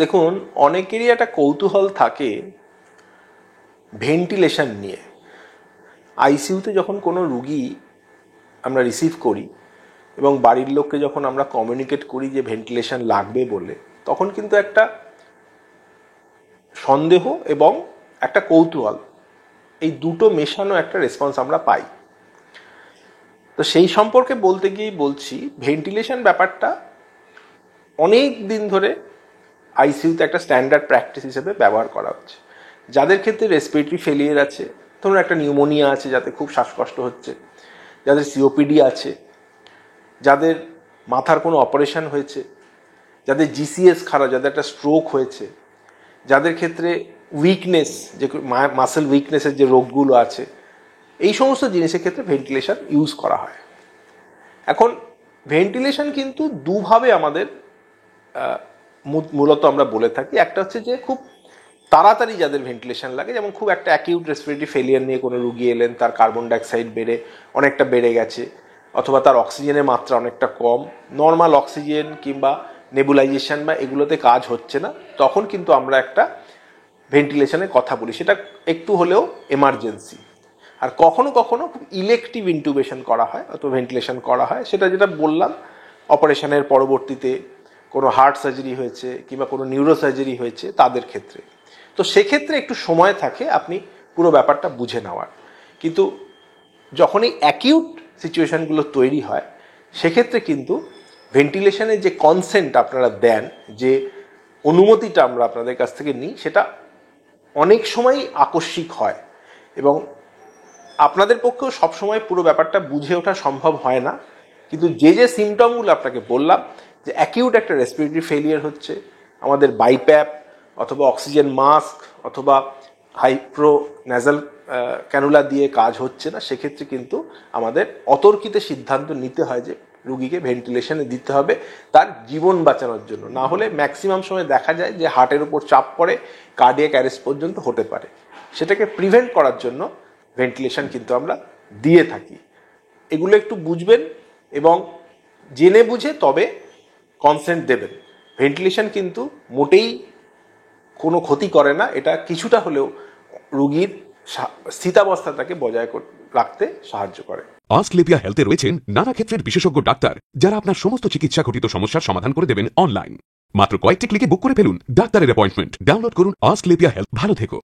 দেখুন, অনেকেরই একটা কৌতূহল থাকে ভেন্টিলেশন নিয়ে। আইসিইউতে যখন কোনো রুগী আমরা রিসিভ করি এবং বাড়ির লোককে যখন আমরা কমিউনিকেট করি যে ভেন্টিলেশন লাগবে বলে, তখন কিন্তু একটা সন্দেহ এবং একটা কৌতূহল, এই দুটো মেশানো একটা রেসপন্স আমরা পাই। তো সেই সম্পর্কে বলতে গিয়েই বলছি, ভেন্টিলেশন ব্যাপারটা অনেক দিন ধরে আইসিইউতে একটা স্ট্যান্ডার্ড প্র্যাকটিস হিসেবে ব্যবহার করা হচ্ছে। যাদের ক্ষেত্রে রেসপিরেটরি ফেলিয়ার আছে, ধরুন একটা নিউমোনিয়া আছে যাতে খুব শ্বাসকষ্ট হচ্ছে, যাদের সিওপিডি আছে, যাদের মাথার কোনো অপারেশন হয়েছে, যাদের জিসিএস খারাপ, যাদের একটা স্ট্রোক হয়েছে, যাদের ক্ষেত্রে উইকনেস, যে মাসেল উইকনেসের যে রোগগুলো আছে, এই সমস্ত জিনিসের ক্ষেত্রে ভেন্টিলেশন ইউজ করা হয়। এখন ভেন্টিলেশন কিন্তু দুভাবে আমাদের মূলত আমরা বলে থাকি। একটা হচ্ছে যে খুব তাড়াতাড়ি যাদের ভেন্টিলেশন লাগে, যেমন খুব একটা অ্যাকিউট রেসপিরেটরি ফেলিয়ার নিয়ে কোনো রুগী এলেন, তার কার্বন ডাইঅক্সাইড অনেকটা বেড়ে গেছে, অথবা তার অক্সিজেনের মাত্রা অনেকটা কম, নর্মাল অক্সিজেন কিংবা নেবুলাইজেশন বা এগুলোতে কাজ হচ্ছে না, তখন কিন্তু আমরা একটা ভেন্টিলেশনের কথা বলি। সেটা একটু হলেও এমার্জেন্সি। আর কখনো কখনো খুব ইলেকটিভ ইন্টুবেশন করা হয় অথবা ভেন্টিলেশন করা হয়, সেটা যেটা বললাম, অপারেশনের পরবর্তীতে কোনো হার্ট সার্জারি হয়েছে কিংবা কোনো নিউরো সার্জারি হয়েছে তাদের ক্ষেত্রে। তো সেক্ষেত্রে একটু সময় থাকে আপনি পুরো ব্যাপারটা বুঝে নেওয়ার। কিন্তু যখনই অ্যাকিউট সিচুয়েশানগুলো তৈরি হয়, সেক্ষেত্রে কিন্তু ভেন্টিলেশনের যে কনসেন্ট আপনারা দেন, যে অনুমতিটা আমরা আপনাদের কাছ থেকে নিই, সেটা অনেক সময়ই আকস্মিক হয় এবং আপনাদের পক্ষেও সবসময় পুরো ব্যাপারটা বুঝে ওঠা সম্ভব হয় না। কিন্তু যে যে সিমটমগুলো আপনাকে বললাম, যে অ্যাকিউট একটা রেসপিরেটরি ফেলিয়ার হচ্ছে, আমাদের বাইপ্যাপ অথবা অক্সিজেন মাস্ক অথবা হাইপ্রো ন্যাজাল ক্যানুলা দিয়ে কাজ হচ্ছে না, সেক্ষেত্রে কিন্তু আমাদের অতর্কিত সিদ্ধান্ত নিতে হয় যে রুগীকে ভেন্টিলেশনে দিতে হবে তার জীবন বাঁচানোর জন্য। না হলে ম্যাক্সিমাম সময় দেখা যায় যে হার্টের উপর চাপ পড়ে কার্ডিয়াক অ্যারেস্ট পর্যন্ত হতে পারে। সেটাকে প্রিভেন্ট করার জন্য ভেন্টিলেশন কিন্তু আমরা দিয়ে থাকি। এগুলো একটু বুঝবেন এবং জেনে বুঝে তবে কনসেন্ট দেবেন। ভেন্টিলেশন কিন্তু মোটেই কোনো ক্ষতি করে না, এটা কিছুটা হলেও রুগীর স্থিতাবস্থাটাকে বজায় রাখতে সাহায্য করে। অস্ক্লেপিয়া হেলথে রয়েছেন নানা ক্ষেত্রের বিশেষজ্ঞ ডাক্তার, যারা আপনার সমস্ত চিকিৎসা ঘটিত সমস্যার সমাধান করে দেবেন অনলাইন। মাত্র কয়েকটি ক্লিকে বুক করে ফেলুন ডাক্তারের অ্যাপয়েন্টমেন্ট। ডাউনলোড করুন অস্ক্লেপিয়া হেলথ। ভালো থেকো।